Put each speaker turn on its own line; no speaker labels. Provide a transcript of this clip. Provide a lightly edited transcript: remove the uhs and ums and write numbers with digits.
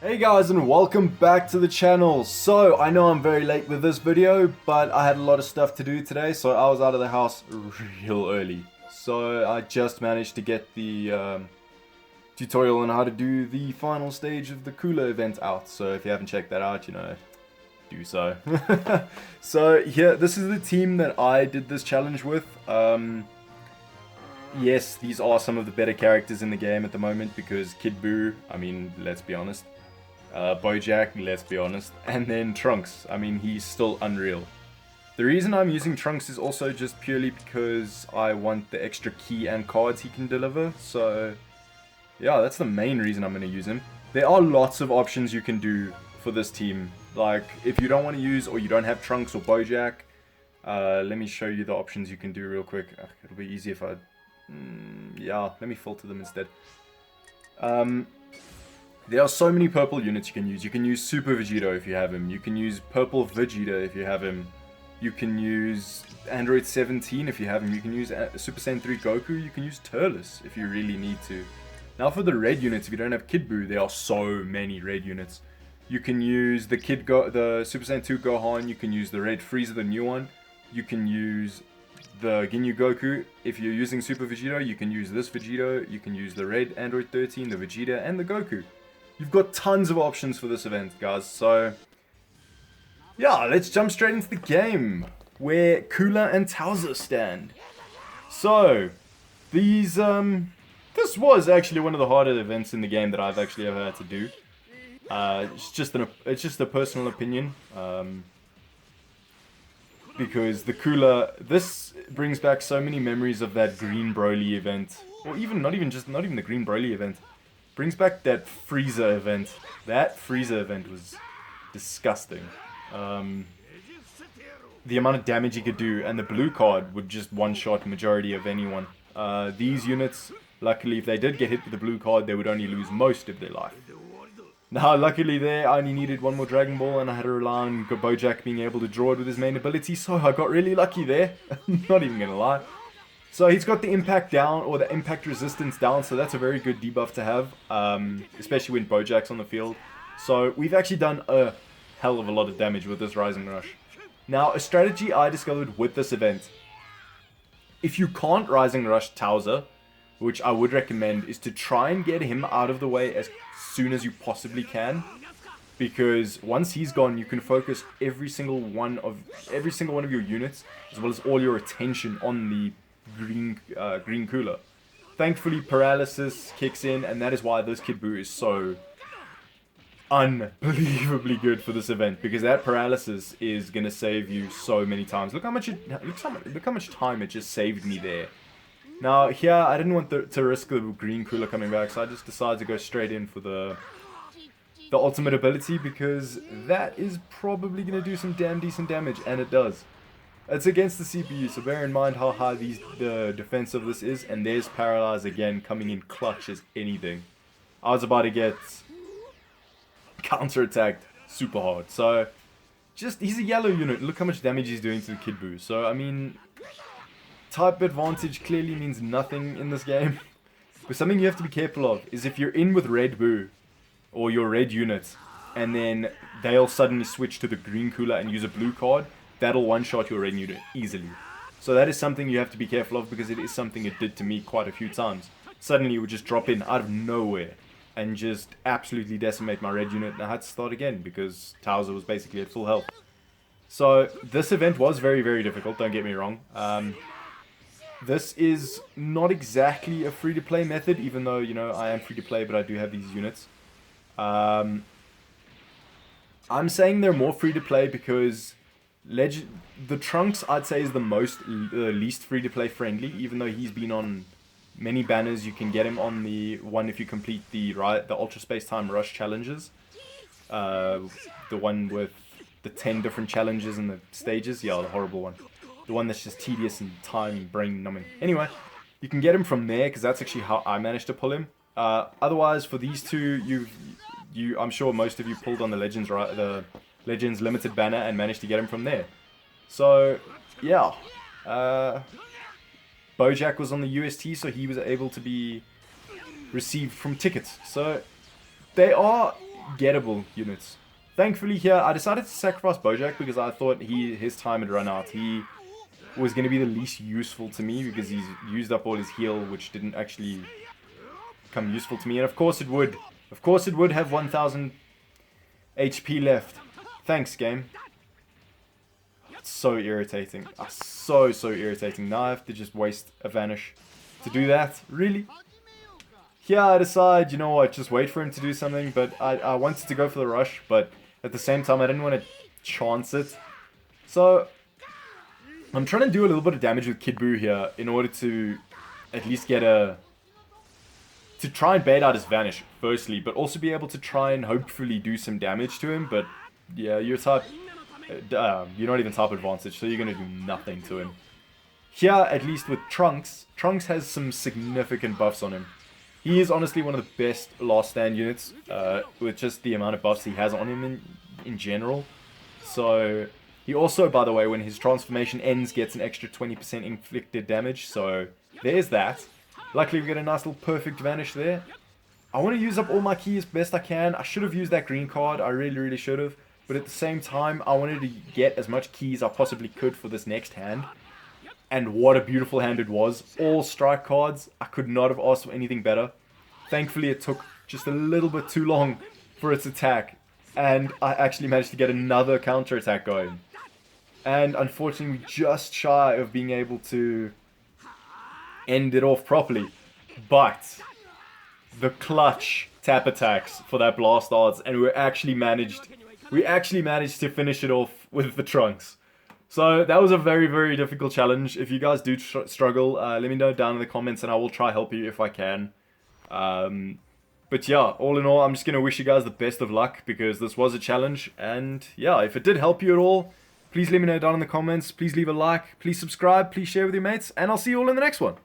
Hey guys, and welcome back to the channel. So I know I'm very late with this video, but I had a lot of stuff to do today, so I was out of the house real early. So I just managed to get the tutorial on how to do the final stage of the cooler event out. So if you haven't checked that out, do so. So here, this is the team that I did this challenge with. Yes, these are some of the better characters in the game at the moment because Kid Buu, I mean, let's be honest. Bojack, let's be honest, and then Trunks. I mean, he's still unreal. The reason I'm using Trunks is also just purely because I want the extra key and cards he can deliver, so yeah, that's the main reason I'm going to use him. There are lots of options you can do for this team, like if you don't want to use or you don't have Trunks or Bojack, let me show you the options you can do real quick. It'll be easy if I... yeah, let me filter them instead. There are so many purple units you can use. You can use Super Vegito if you have him. You can use Purple Vegeta if you have him. You can use Android 17 if you have him. You can use Super Saiyan 3 Goku. You can use Turles if you really need to. Now for the red units, if you don't have Kid Buu, there are so many red units. You can use the Super Saiyan 2 Gohan. You can use the Red Frieza, the new one. You can use the Ginyu Goku. If you're using Super Vegito, you can use this Vegito. You can use the red Android 13, the Vegeta, and the Goku. You've got tons of options for this event, guys, so yeah, let's jump straight into the game, where Cooler and Towser stand. So, these, this was actually one of the harder events in the game that I've actually ever had to do. It's just a personal opinion, because the Cooler, this brings back so many memories of that Green Broly event, or even, not even the Green Broly event. Brings back that Frieza event. That Frieza event was disgusting. The amount of damage he could do, and the blue card would just one-shot majority of anyone. These units, luckily, if they did get hit with the blue card, they would only lose most of their life. Now, luckily there, I only needed one more Dragon Ball, and I had to rely on Bojack being able to draw it with his main ability, so I got really lucky there. Not even gonna lie. So he's got the impact down, or the impact resistance down, so that's a very good debuff to have, especially when Bojack's on the field. So we've actually done a hell of a lot of damage with this Rising Rush. Now, a strategy I discovered with this event, if you can't Rising Rush Towser, which I would recommend, is to try and get him out of the way as soon as you possibly can. Because once he's gone, you can focus every single one of your units, as well as all your attention on the green cooler. Thankfully, paralysis kicks in, and that is why this Kid Buu is so unbelievably good for this event, because that paralysis is gonna save you so many times. Look how much time it just saved me there. Now here, I didn't want to risk the green cooler coming back, so I just decided to go straight in for the ultimate ability, because that is probably gonna do some damn decent damage, and it does. It's against the CPU, so bear in mind how high the defense of this is, and there's Paralyze again, coming in clutch as anything. I was about to get counter-attacked super hard, so he's a yellow unit, look how much damage he's doing to the Kid Buu. So, I mean, type advantage clearly means nothing in this game, but something you have to be careful of is if you're in with Red Buu, or your red unit, and then they'll suddenly switch to the green cooler and use a blue card, that'll one-shot your red unit easily. So that is something you have to be careful of, because it is something it did to me quite a few times. Suddenly it would just drop in out of nowhere and just absolutely decimate my red unit, and I had to start again because Towser was basically at full health. So this event was very, very difficult, don't get me wrong. This is not exactly a free-to-play method, even though, I am free-to-play, but I do have these units. I'm saying they're more free-to-play because the Trunks, I'd say, is the least free-to-play friendly, even though he's been on many banners. You can get him on the one if you complete the Ultra Space Time Rush challenges. The one with the 10 different challenges and the stages. Yeah, the horrible one. The one that's just tedious and brain numbing. Anyway, you can get him from there, because that's actually how I managed to pull him. Otherwise, for these two, I'm sure most of you pulled on the Legends, right? The Legends Limited banner and managed to get him from there. So, yeah. Bojack was on the UST, so he was able to be received from tickets. So, they are gettable units. Thankfully here, I decided to sacrifice Bojack because I thought his time had run out. He was going to be the least useful to me because he's used up all his heal, which didn't actually come useful to me. And of course it would. Of course it would have 1000 HP left. Thanks, game. It's so irritating. So irritating. Now I have to just waste a Vanish to do that. Really? Here I decide, you know what, just wait for him to do something. But I wanted to go for the rush, but at the same time I didn't want to chance it. So I'm trying to do a little bit of damage with Kid Buu here in order to at least get a... to try and bait out his Vanish, firstly, but also be able to try and hopefully do some damage to him. But yeah, you're type... you're not even type advantage, so you're going to do nothing to him. Here, at least with Trunks, Trunks has some significant buffs on him. He is honestly one of the best last stand units, with just the amount of buffs he has on him in general. So... he also, by the way, when his transformation ends, gets an extra 20% inflicted damage, so there's that. Luckily, we get a nice little perfect Vanish there. I want to use up all my keys best I can. I should have used that green card, I really should have. But at the same time, I wanted to get as much keys I possibly could for this next hand. And what a beautiful hand it was. All strike cards. I could not have asked for anything better. Thankfully, it took just a little bit too long for its attack. And I actually managed to get another counter attack going. And unfortunately, just shy of being able to end it off properly. But the clutch tap attacks for that blast arts, and we actually managed to finish it off with the Trunks. So that was a very difficult challenge. If you guys do struggle, let me know down in the comments, and I will try help you if I can. But yeah, all in all, I'm just going to wish you guys the best of luck, because this was a challenge. And yeah, if it did help you at all, please let me know down in the comments. Please leave a like, please subscribe, please share with your mates, and I'll see you all in the next one.